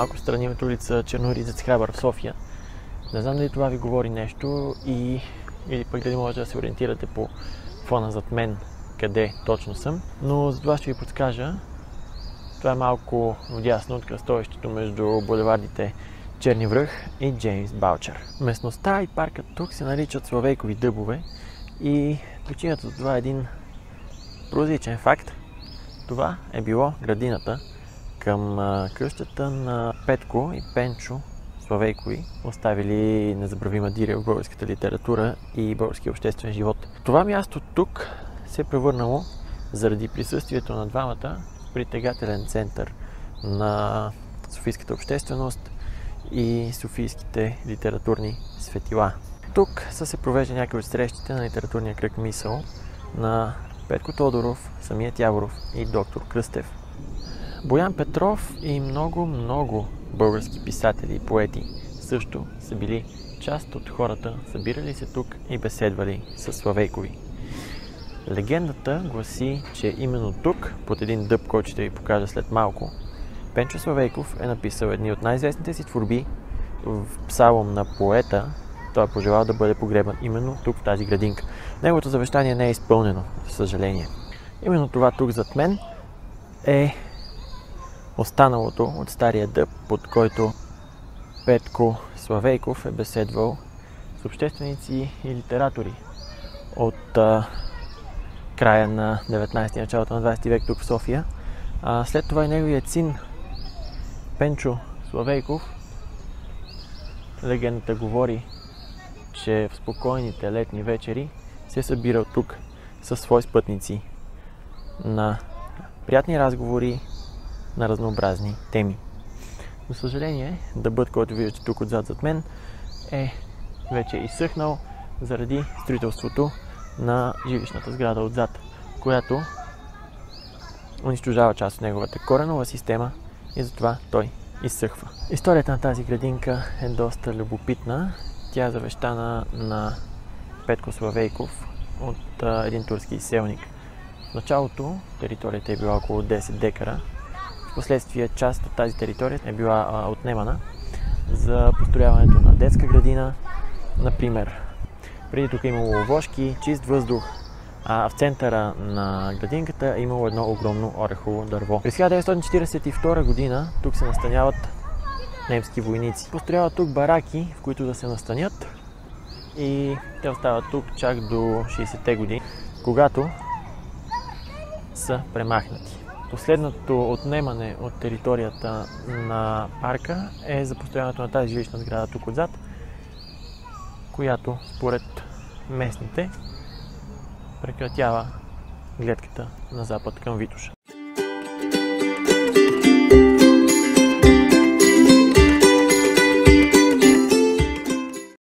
малко страни от улица Черноризец Храбър в София. Не знам дали това ви говори нещо или пък дали може да се ориентирате по фона зад мен къде точно съм, но за това ще ви подскажа. Това е малко вдясно от кръстовището между булевардите Черни връх и Джеймс Балчър. Местността и паркът тук се наричат Славейкови дъбове и причината за това е един прозаичен факт. Това е било градината към къщата на Петко и Пенчо Славейкови, оставили незабравима диря в българската литература и българския обществен живот. Това място тук се е превърнало заради присъствието на двамата в притегателен център на софийската общественост и софийските литературни светила. Тук са се провеждали някои от срещите на литературния кръг Мисъл на Петко Тодоров, самият Яворов и доктор Кръстев. Боян Петров и много български писатели и поети също са били част от хората, събирали се тук и беседвали с Славейкови. Легендата гласи, че именно тук, под един дъб, който ще ви покажа след малко, Пенчо Славейков е написал едни от най-известните си творби в псалом на поета. Той е пожелал да бъде погребан именно тук, в тази градинка. Неговото завещание не е изпълнено, за съжаление. Именно това тук зад мен е останалото от стария дъб, под който Петко Славейков е беседвал с общественици и литератори от края на 19 началото на 20 век тук в София. След това и неговият син Пенчо Славейков, легендата говори, че в спокойните летни вечери се е събирал тук със свои спътници на приятни разговори на разнообразни теми. За съжаление, дъбът, който виждате тук отзад зад мен, е вече изсъхнал заради строителството на жилищната сграда отзад, която унищожава част от неговата коренова система и затова той изсъхва. Историята на тази градинка е доста любопитна. Тя е завещана на Петко Славейков от един турски изселник. В началото територията е била около 10 декара. Впоследствие част от тази територия е била отнемана за построяването на детска градина. Например, преди тук е имало овошки, чист въздух, а в центъра на градинката е имало едно огромно орехово дърво. През 1942 година тук се настаняват немски войници. Построяват тук бараки, в които да се настанят, и те остават тук чак до 60-те години, когато са премахнати. Последното отнемане от територията на парка е за построяването на тази жилищна сграда тук отзад, която според местните прекратява гледката на запад към Витоша.